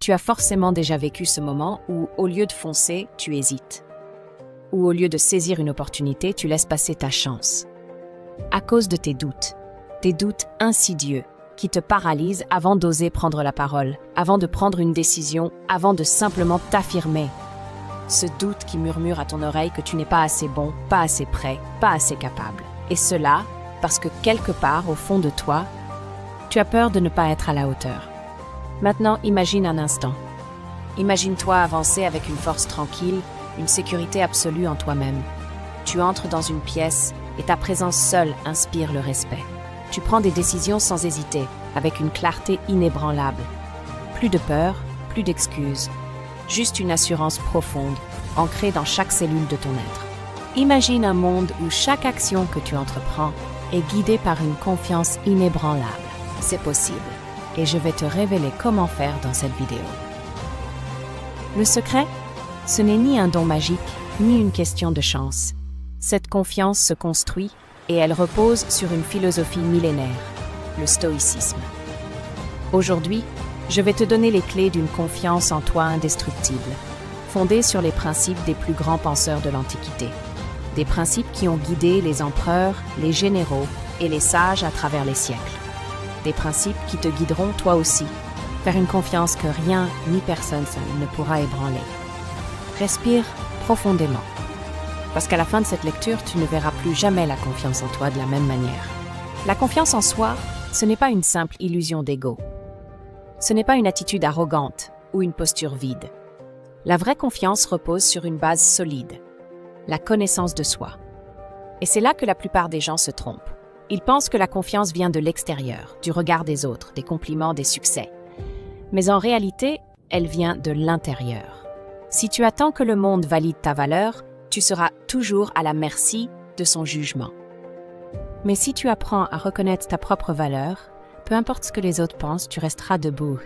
Tu as forcément déjà vécu ce moment où, au lieu de foncer, tu hésites. Ou au lieu de saisir une opportunité, tu laisses passer ta chance. À cause de tes doutes insidieux qui te paralysent avant d'oser prendre la parole, avant de prendre une décision, avant de simplement t'affirmer. Ce doute qui murmure à ton oreille que tu n'es pas assez bon, pas assez prêt, pas assez capable. Et cela, parce que quelque part, au fond de toi, tu as peur de ne pas être à la hauteur. Maintenant, imagine un instant. Imagine-toi avancer avec une force tranquille, une sécurité absolue en toi-même. Tu entres dans une pièce et ta présence seule inspire le respect. Tu prends des décisions sans hésiter, avec une clarté inébranlable. Plus de peur, plus d'excuses. Juste une assurance profonde, ancrée dans chaque cellule de ton être. Imagine un monde où chaque action que tu entreprends est guidée par une confiance inébranlable. C'est possible, et je vais te révéler comment faire dans cette vidéo. Le secret, ce n'est ni un don magique, ni une question de chance. Cette confiance se construit et elle repose sur une philosophie millénaire, le stoïcisme. Aujourd'hui, je vais te donner les clés d'une confiance en toi indestructible, fondée sur les principes des plus grands penseurs de l'Antiquité. Des principes qui ont guidé les empereurs, les généraux et les sages à travers les siècles. Des principes qui te guideront toi aussi, vers une confiance que rien ni personne seul ne pourra ébranler. Respire profondément. Parce qu'à la fin de cette lecture, tu ne verras plus jamais la confiance en toi de la même manière. La confiance en soi, ce n'est pas une simple illusion d'ego. Ce n'est pas une attitude arrogante ou une posture vide. La vraie confiance repose sur une base solide, la connaissance de soi. Et c'est là que la plupart des gens se trompent. Ils pensent que la confiance vient de l'extérieur, du regard des autres, des compliments, des succès. Mais en réalité, elle vient de l'intérieur. Si tu attends que le monde valide ta valeur, tu seras toujours à la merci de son jugement. Mais si tu apprends à reconnaître ta propre valeur, peu importe ce que les autres pensent, tu resteras debout.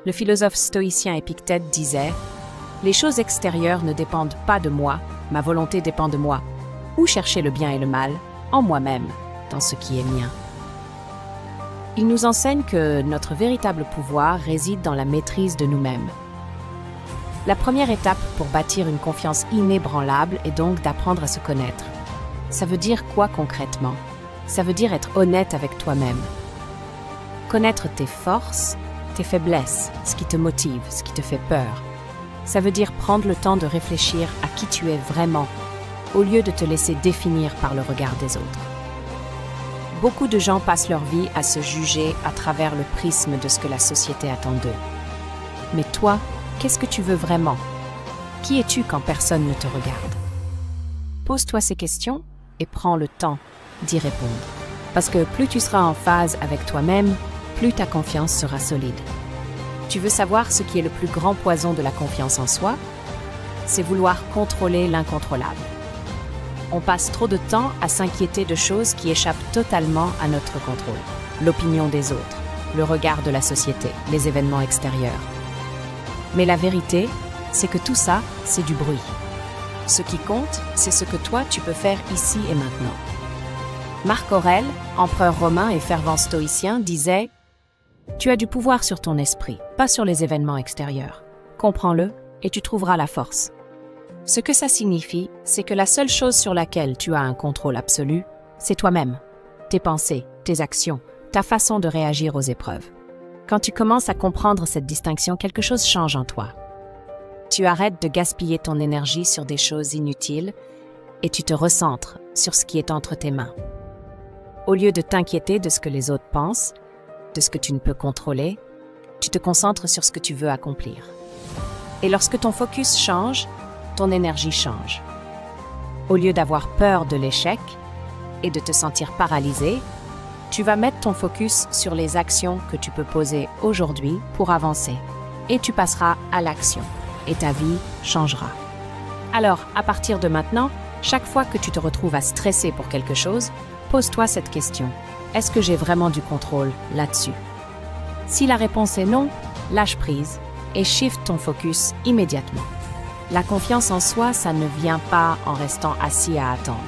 Le philosophe stoïcien Épictète disait « Les choses extérieures ne dépendent pas de moi, ma volonté dépend de moi. Où chercher le bien et le mal? En moi-même, dans ce qui est mien. » Il nous enseigne que notre véritable pouvoir réside dans la maîtrise de nous-mêmes. La première étape pour bâtir une confiance inébranlable est donc d'apprendre à se connaître. Ça veut dire quoi concrètement? Ça veut dire être honnête avec toi-même. Connaître tes forces, tes faiblesses, ce qui te motive, ce qui te fait peur. Ça veut dire prendre le temps de réfléchir à qui tu es vraiment, au lieu de te laisser définir par le regard des autres. Beaucoup de gens passent leur vie à se juger à travers le prisme de ce que la société attend d'eux. Mais toi, qu'est-ce que tu veux vraiment? Qui es-tu quand personne ne te regarde? Pose-toi ces questions et prends le temps d'y répondre. Parce que plus tu seras en phase avec toi-même, plus ta confiance sera solide. Tu veux savoir ce qui est le plus grand poison de la confiance en soi? C'est vouloir contrôler l'incontrôlable. On passe trop de temps à s'inquiéter de choses qui échappent totalement à notre contrôle. L'opinion des autres, le regard de la société, les événements extérieurs. Mais la vérité, c'est que tout ça, c'est du bruit. Ce qui compte, c'est ce que toi, tu peux faire ici et maintenant. Marc Aurèle, empereur romain et fervent stoïcien, disait « Tu as du pouvoir sur ton esprit, pas sur les événements extérieurs. Comprends-le et tu trouveras la force. » Ce que ça signifie, c'est que la seule chose sur laquelle tu as un contrôle absolu, c'est toi-même, tes pensées, tes actions, ta façon de réagir aux épreuves. Quand tu commences à comprendre cette distinction, quelque chose change en toi. Tu arrêtes de gaspiller ton énergie sur des choses inutiles et tu te recentres sur ce qui est entre tes mains. Au lieu de t'inquiéter de ce que les autres pensent, de ce que tu ne peux contrôler, tu te concentres sur ce que tu veux accomplir. Et lorsque ton focus change, ton énergie change. Au lieu d'avoir peur de l'échec et de te sentir paralysé, tu vas mettre ton focus sur les actions que tu peux poser aujourd'hui pour avancer. Et tu passeras à l'action. Et ta vie changera. Alors, à partir de maintenant, chaque fois que tu te retrouves à stresser pour quelque chose, pose-toi cette question. Est-ce que j'ai vraiment du contrôle là-dessus? Si la réponse est non, lâche prise et shift ton focus immédiatement. La confiance en soi, ça ne vient pas en restant assis à attendre.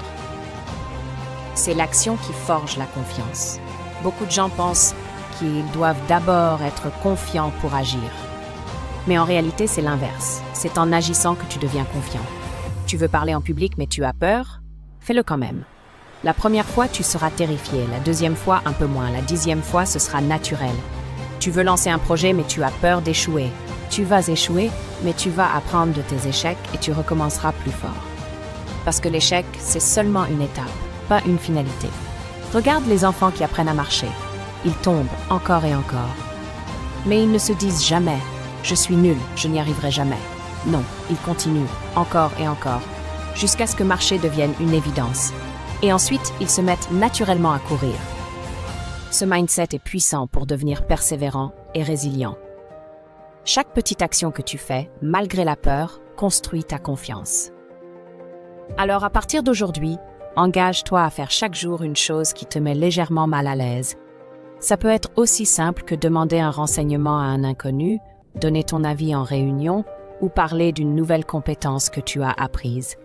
C'est l'action qui forge la confiance. Beaucoup de gens pensent qu'ils doivent d'abord être confiants pour agir. Mais en réalité, c'est l'inverse. C'est en agissant que tu deviens confiant. Tu veux parler en public mais tu as peur? Fais-le quand même. La première fois, tu seras terrifié. La deuxième fois, un peu moins. La 10e fois, ce sera naturel. Tu veux lancer un projet mais tu as peur d'échouer. Tu vas échouer, mais tu vas apprendre de tes échecs et tu recommenceras plus fort. Parce que l'échec, c'est seulement une étape, pas une finalité. Regarde les enfants qui apprennent à marcher. Ils tombent encore et encore. Mais ils ne se disent jamais « je suis nul, je n'y arriverai jamais ». Non, ils continuent, encore et encore, jusqu'à ce que marcher devienne une évidence. Et ensuite, ils se mettent naturellement à courir. Ce mindset est puissant pour devenir persévérant et résilient. Chaque petite action que tu fais, malgré la peur, construit ta confiance. Alors à partir d'aujourd'hui, engage-toi à faire chaque jour une chose qui te met légèrement mal à l'aise. Ça peut être aussi simple que demander un renseignement à un inconnu, donner ton avis en réunion ou parler d'une nouvelle compétence que tu as apprise.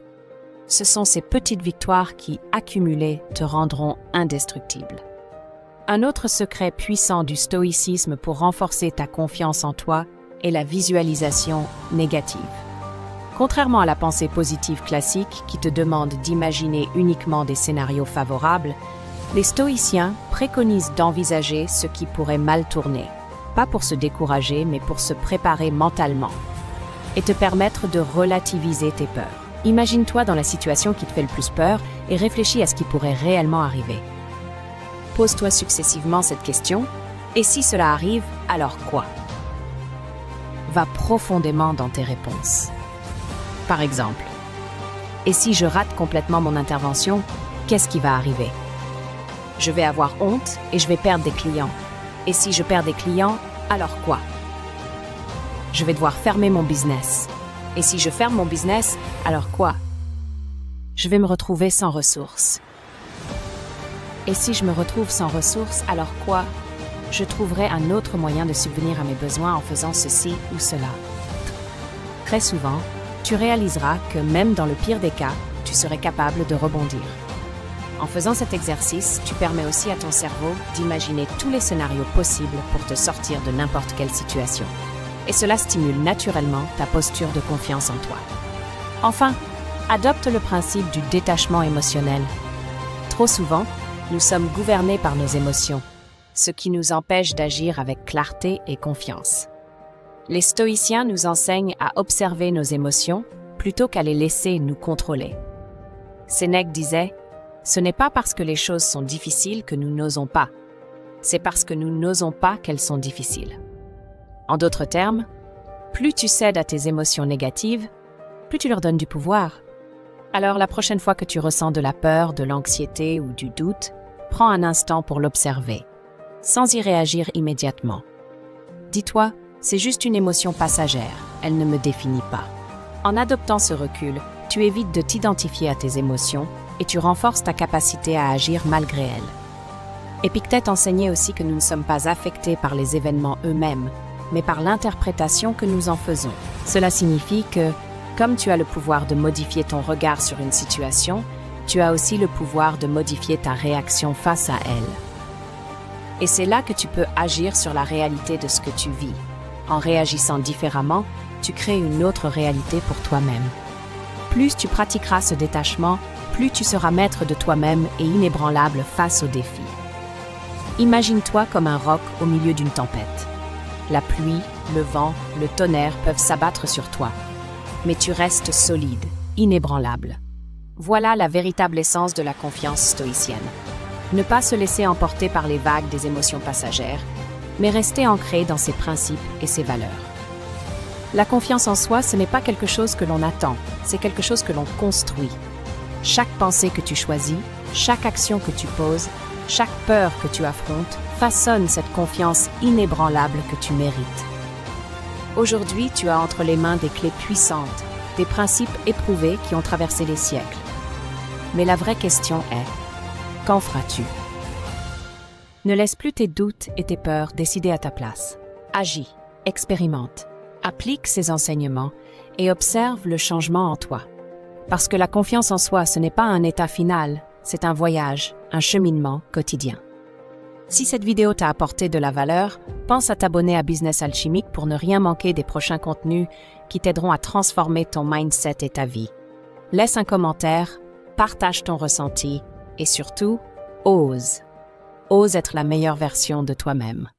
Ce sont ces petites victoires qui, accumulées, te rendront indestructible. Un autre secret puissant du stoïcisme pour renforcer ta confiance en toi est la visualisation négative. Contrairement à la pensée positive classique qui te demande d'imaginer uniquement des scénarios favorables, les stoïciens préconisent d'envisager ce qui pourrait mal tourner, pas pour se décourager mais pour se préparer mentalement et te permettre de relativiser tes peurs. Imagine-toi dans la situation qui te fait le plus peur et réfléchis à ce qui pourrait réellement arriver. Pose-toi successivement cette question, et si cela arrive, alors quoi? Va profondément dans tes réponses. Par exemple, et si je rate complètement mon intervention, qu'est-ce qui va arriver? Je vais avoir honte et je vais perdre des clients. Et si je perds des clients, alors quoi? Je vais devoir fermer mon business. Et si je ferme mon business, alors quoi? Je vais me retrouver sans ressources. Et si je me retrouve sans ressources, alors quoi? Je trouverai un autre moyen de subvenir à mes besoins en faisant ceci ou cela. Très souvent, tu réaliseras que même dans le pire des cas, tu serais capable de rebondir. En faisant cet exercice, tu permets aussi à ton cerveau d'imaginer tous les scénarios possibles pour te sortir de n'importe quelle situation. Et cela stimule naturellement ta posture de confiance en toi. Enfin, adopte le principe du détachement émotionnel. Trop souvent, nous sommes gouvernés par nos émotions, ce qui nous empêche d'agir avec clarté et confiance. Les stoïciens nous enseignent à observer nos émotions plutôt qu'à les laisser nous contrôler. Sénèque disait « Ce n'est pas parce que les choses sont difficiles que nous n'osons pas, c'est parce que nous n'osons pas qu'elles sont difficiles. » En d'autres termes, plus tu cèdes à tes émotions négatives, plus tu leur donnes du pouvoir. Alors la prochaine fois que tu ressens de la peur, de l'anxiété ou du doute, prends un instant pour l'observer, sans y réagir immédiatement. Dis-toi, c'est juste une émotion passagère, elle ne me définit pas. En adoptant ce recul, tu évites de t'identifier à tes émotions et tu renforces ta capacité à agir malgré elles. Épictète enseignait aussi que nous ne sommes pas affectés par les événements eux-mêmes, mais par l'interprétation que nous en faisons. Cela signifie que, comme tu as le pouvoir de modifier ton regard sur une situation, tu as aussi le pouvoir de modifier ta réaction face à elle. Et c'est là que tu peux agir sur la réalité de ce que tu vis. En réagissant différemment, tu crées une autre réalité pour toi-même. Plus tu pratiqueras ce détachement, plus tu seras maître de toi-même et inébranlable face aux défis. Imagine-toi comme un roc au milieu d'une tempête. La pluie, le vent, le tonnerre peuvent s'abattre sur toi. Mais tu restes solide, inébranlable. Voilà la véritable essence de la confiance stoïcienne. Ne pas se laisser emporter par les vagues des émotions passagères, mais rester ancré dans ses principes et ses valeurs. La confiance en soi, ce n'est pas quelque chose que l'on attend, c'est quelque chose que l'on construit. Chaque pensée que tu choisis, chaque action que tu poses, chaque peur que tu affrontes, façonne cette confiance inébranlable que tu mérites. Aujourd'hui, tu as entre les mains des clés puissantes, des principes éprouvés qui ont traversé les siècles. Mais la vraie question est, qu'en feras-tu? Ne laisse plus tes doutes et tes peurs décider à ta place. Agis, expérimente, applique ces enseignements et observe le changement en toi. Parce que la confiance en soi, ce n'est pas un état final, c'est un voyage, un cheminement quotidien. Si cette vidéo t'a apporté de la valeur, Pense à t'abonner à Business Alchimique pour ne rien manquer des prochains contenus qui t'aideront à transformer ton mindset et ta vie. Laisse un commentaire, partage ton ressenti et surtout, ose. Ose être la meilleure version de toi-même.